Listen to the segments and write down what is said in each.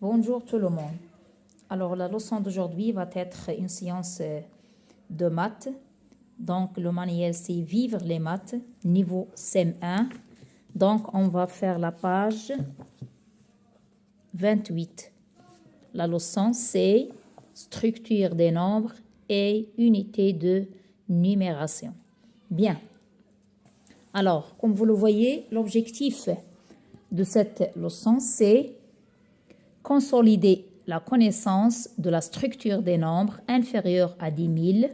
Bonjour tout le monde. Alors la leçon d'aujourd'hui va être une séance de maths. Donc le manuel c'est Vivre les maths, niveau CM1. Donc on va faire la page 28. La leçon c'est structure des nombres et unité de numération. Bien. Alors, comme vous le voyez, l'objectif de cette leçon c'est consolider la connaissance de la structure des nombres inférieurs à 10 000,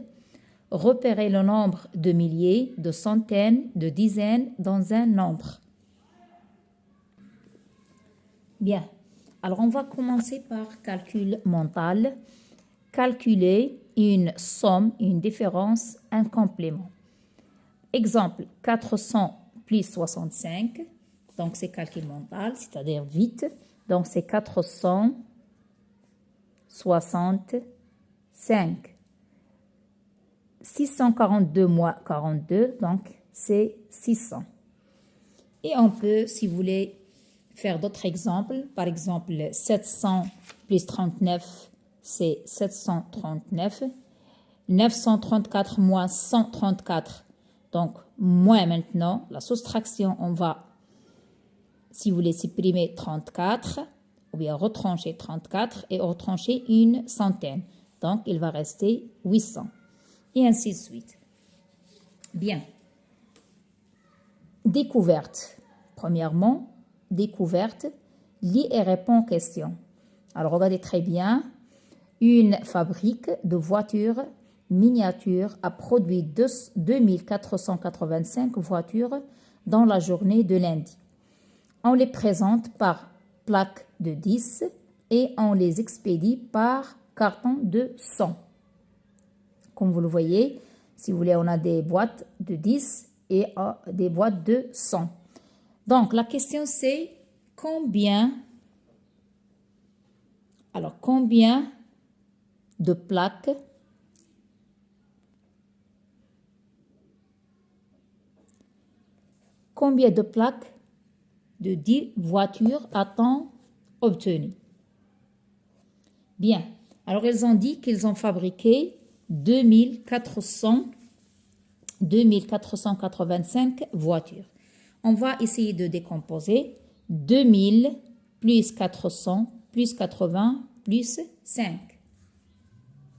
repérer le nombre de milliers, de centaines, de dizaines dans un nombre. Bien, alors on va commencer par calcul mental. Calculer une somme, une différence, un complément. Exemple, 400 plus 65, donc c'est calcul mental, c'est-à-dire vite. Donc, c'est 465. 642 moins 42, donc c'est 600. Et on peut, si vous voulez, faire d'autres exemples. Par exemple, 700 plus 39, c'est 739. 934 moins 134, donc moins maintenant. La soustraction, on va, si vous voulez, supprimer 34, ou bien retrancher 34 et retrancher une centaine. Donc, il va rester 800. Et ainsi de suite. Bien. Découverte. Premièrement, découverte. Lis et réponds aux questions. Alors, regardez très bien. Une fabrique de voitures miniatures a produit 2485 voitures dans la journée de lundi. On les présente par plaque de 10 et on les expédie par carton de 100. Comme vous le voyez, si vous voulez, on a des boîtes de 10 et des boîtes de 100. Donc, la question c'est combien de plaques de 10 voitures a-t-on obtenu? Bien. Alors, ils ont dit qu'ils ont fabriqué 2485 voitures. On va essayer de décomposer 2000 plus 400 plus 80 plus 5.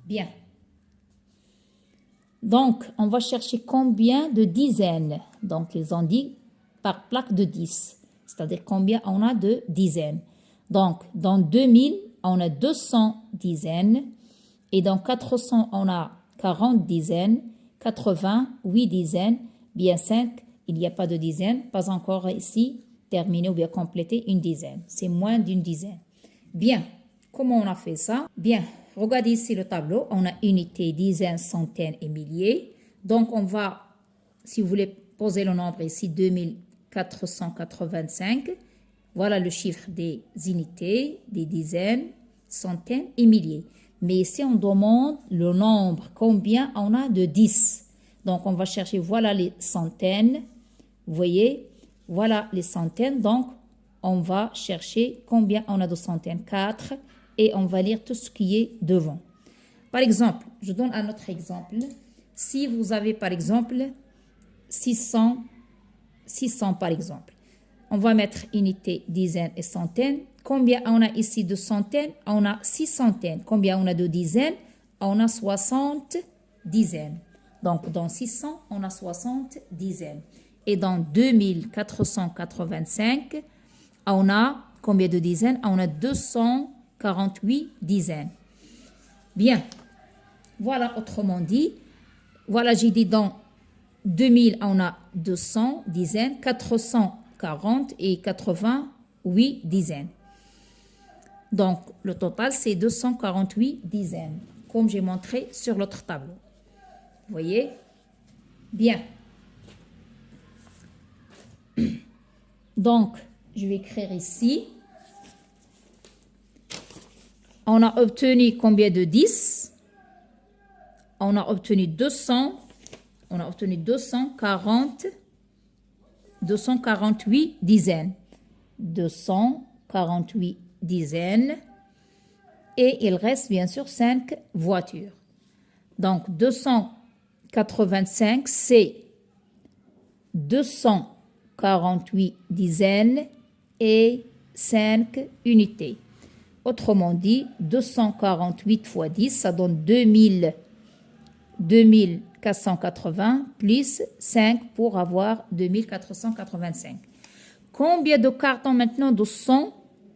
Bien. Donc, on va chercher combien de dizaines. Donc, ils ont dit par plaque de 10. C'est-à-dire combien on a de dizaines. Donc, dans 2000, on a 200 dizaines. Et dans 400, on a 40 dizaines. 80, 8 dizaines. Bien 5, il n'y a pas de dizaines. Pas encore ici terminé ou bien complété une dizaine. C'est moins d'une dizaine. Bien. Comment on a fait ça? Bien. Regardez ici le tableau. On a unité, dizaines, centaines et milliers. Donc, on va, si vous voulez poser le nombre ici, 2485. Voilà le chiffre des unités, des dizaines, centaines et milliers. Mais ici, on demande le nombre, combien on a de 10. Donc, on va chercher, voilà les centaines. Vous voyez, voilà les centaines. Donc, on va chercher combien on a de centaines. 4. Et on va lire tout ce qui est devant. Par exemple, je donne un autre exemple. Si vous avez, par exemple, 600 par exemple. On va mettre unité, dizaines et centaines. Combien on a ici de centaines? On a 6 centaines. Combien on a de dizaines? On a 60 dizaines. Donc, dans 600, on a 60 dizaines. Et dans 2485, on a combien de dizaines? On a 248 dizaines. Bien. Voilà, autrement dit. Voilà, j'ai dit dans 2000, on a 200 dizaines, 440 et 88 dizaines. Donc, le total, c'est 248 dizaines, comme j'ai montré sur l'autre tableau. Vous voyez? Bien. Donc, je vais écrire ici. On a obtenu combien de 10? On a obtenu 200. On a obtenu 248 dizaines. 248 dizaines. et il reste bien sûr 5 voitures. Donc 285, c'est 248 dizaines et 5 unités. Autrement dit, 248 fois 10, ça donne 2480 plus 5 pour avoir 2485. Combien de cartons maintenant de 100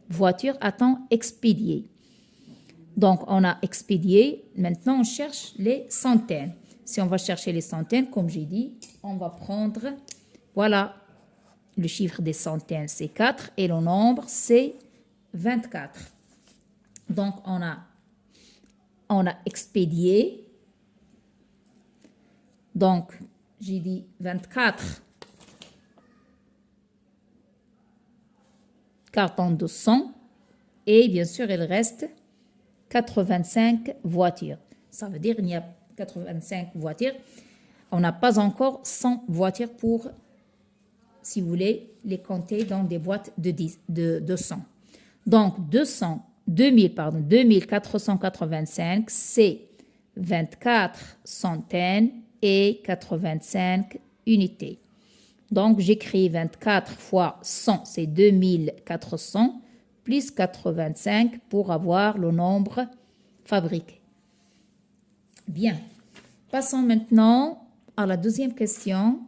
voitures a-t-on expédié? Donc, on a expédié. Maintenant, on cherche les centaines. Si on va chercher les centaines, comme j'ai dit, on va prendre, voilà, le chiffre des centaines, c'est 4 et le nombre, c'est 24. Donc, on a expédié. Donc, j'ai dit 24 cartons de 100 et bien sûr, il reste 85 voitures. Ça veut dire qu'il y a 85 voitures. On n'a pas encore 100 voitures pour, si vous voulez, les compter dans des boîtes de 100. Donc, 2485, c'est 24 centaines et 85 unités. Donc, j'écris 24 fois 100, c'est 2400, plus 85 pour avoir le nombre fabriqué. Bien. Passons maintenant à la deuxième question.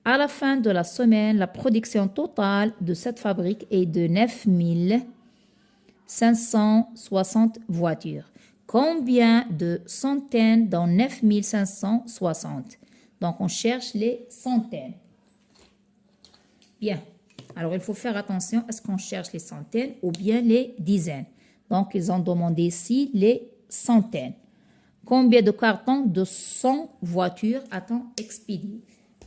À la fin de la semaine, la production totale de cette fabrique est de 9560 voitures. Combien de centaines dans 9560? Donc, on cherche les centaines. Bien. Alors, il faut faire attention, est-ce qu'on cherche les centaines ou bien les dizaines? Donc, ils ont demandé ici les centaines. Combien de cartons de 100 voitures a-t-on expédié?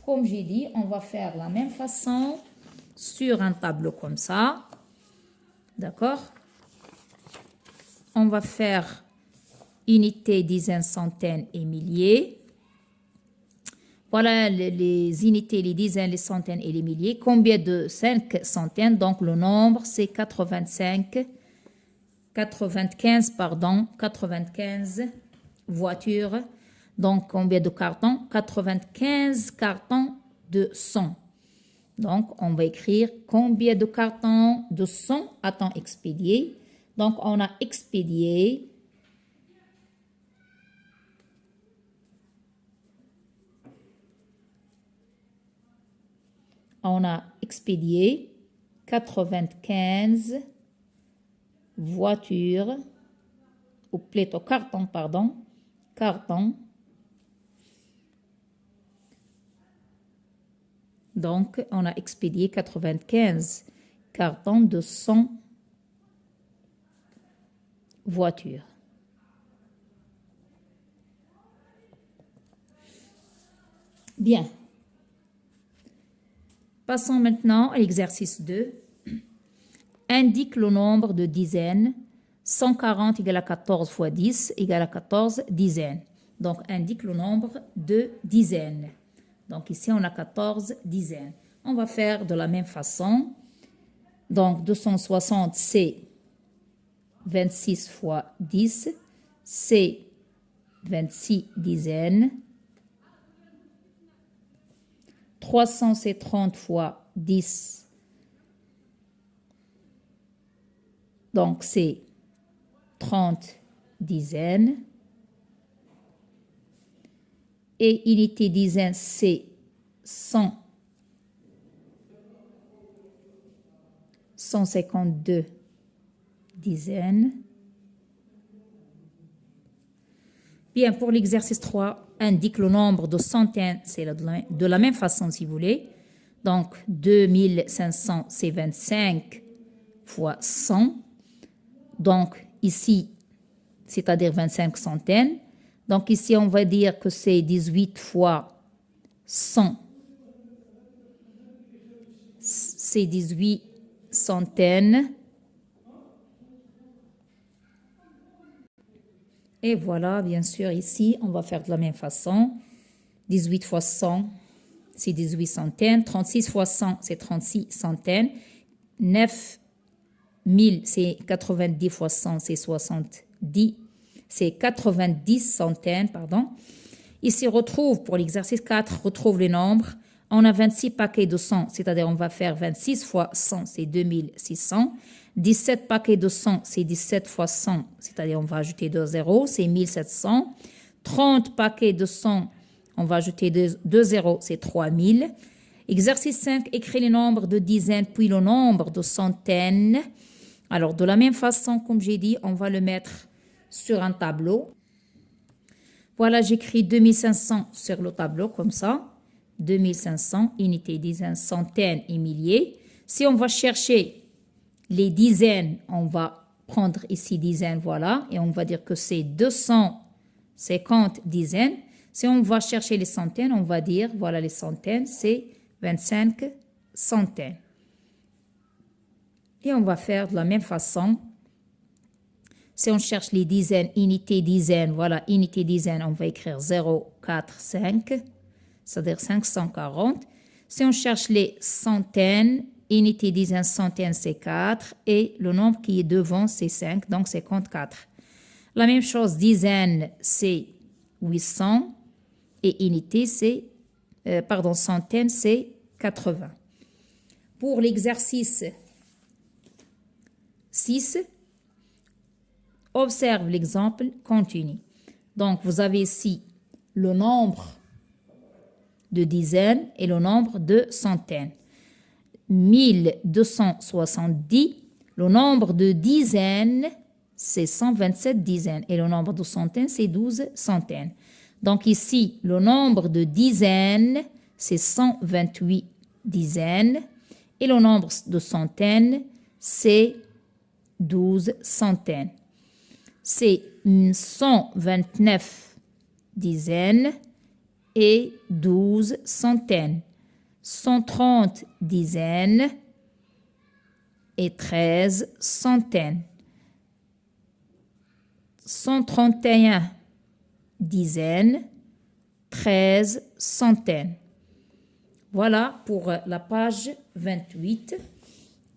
Comme j'ai dit, on va faire la même façon sur un tableau comme ça. D'accord? On va faire unités, dizaines, centaines et milliers. Voilà les unités, les dizaines, les centaines et les milliers. Combien de 5 centaines? Donc, le nombre, c'est 95 voitures. Donc, combien de cartons? 95 cartons de 100. Donc, on va écrire combien de cartons de 100 a-t-on expédié? Donc, on a expédié 95 voitures, ou plutôt cartons, cartons. Donc, on a expédié 95 cartons de 100 voitures. Bien. Passons maintenant à l'exercice 2. Indique le nombre de dizaines. 140 égale à 14 fois 10 égale à 14 dizaines. Donc, indique le nombre de dizaines. Donc, ici, on a 14 dizaines. On va faire de la même façon. Donc, 260, c'est 26 fois 10, c'est 26 dizaines. 300, c'est 30 fois 10. Donc, c'est 30 dizaines. Et unité dizaine, c'est 100. 152 dizaines. Bien, pour l'exercice 3, indique le nombre de centaines, c'est de la même façon si vous voulez. Donc, 2500, c'est 25 fois 100. Donc, ici, c'est-à-dire 25 centaines. Donc, ici, on va dire que c'est 18 fois 100. C'est 18 centaines. Et voilà, bien sûr, ici, on va faire de la même façon. 18 fois 100, c'est 18 centaines. 36 fois 100, c'est 36 centaines. 9000, c'est 90 fois 100, c'est 70 c'est 90 centaines, pardon. Ici, retrouve, pour l'exercice 4, retrouve les nombres. On a 26 paquets de 100, c'est-à-dire on va faire 26 fois 100, c'est 2600. 17 paquets de 100, c'est 17 fois 100, c'est-à-dire on va ajouter 2 zéros, c'est 1700. 30 paquets de 100, on va ajouter 2 zéros, c'est 3000. Exercice 5, écris les nombres de dizaines puis le nombre de centaines. Alors, de la même façon, comme j'ai dit, on va le mettre sur un tableau. Voilà, j'écris 2500 sur le tableau, comme ça. 2500, unités, dizaines, centaines et milliers. Si on va chercher les dizaines, on va prendre ici dizaines, voilà, et on va dire que c'est 250 dizaines. Si on va chercher les centaines, on va dire, voilà les centaines, c'est 25 centaines. Et on va faire de la même façon. Si on cherche les dizaines, unités, dizaines, voilà, unités, dizaines, on va écrire 0, 4, 5, c'est-à-dire 540. Si on cherche les centaines, unités, dizaines, centaines, c'est 4. Et le nombre qui est devant, c'est 5, donc c'est 54. La même chose, dizaines, c'est 800. Et unité, c'est, centaines, c'est 80. Pour l'exercice 6, observe l'exemple continu. Donc, vous avez ici le nombre de dizaines et le nombre de centaines. 1270, le nombre de dizaines, c'est 127 dizaines et le nombre de centaines, c'est 12 centaines. Donc ici, le nombre de dizaines, c'est 128 dizaines et le nombre de centaines, c'est 12 centaines. C'est 129 dizaines et 12 centaines. 130 dizaines et 13 centaines. 131 dizaines, 13 centaines. Voilà pour la page 28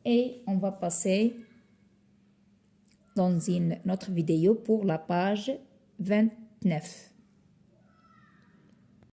et on va passer dans une autre vidéo pour la page 29.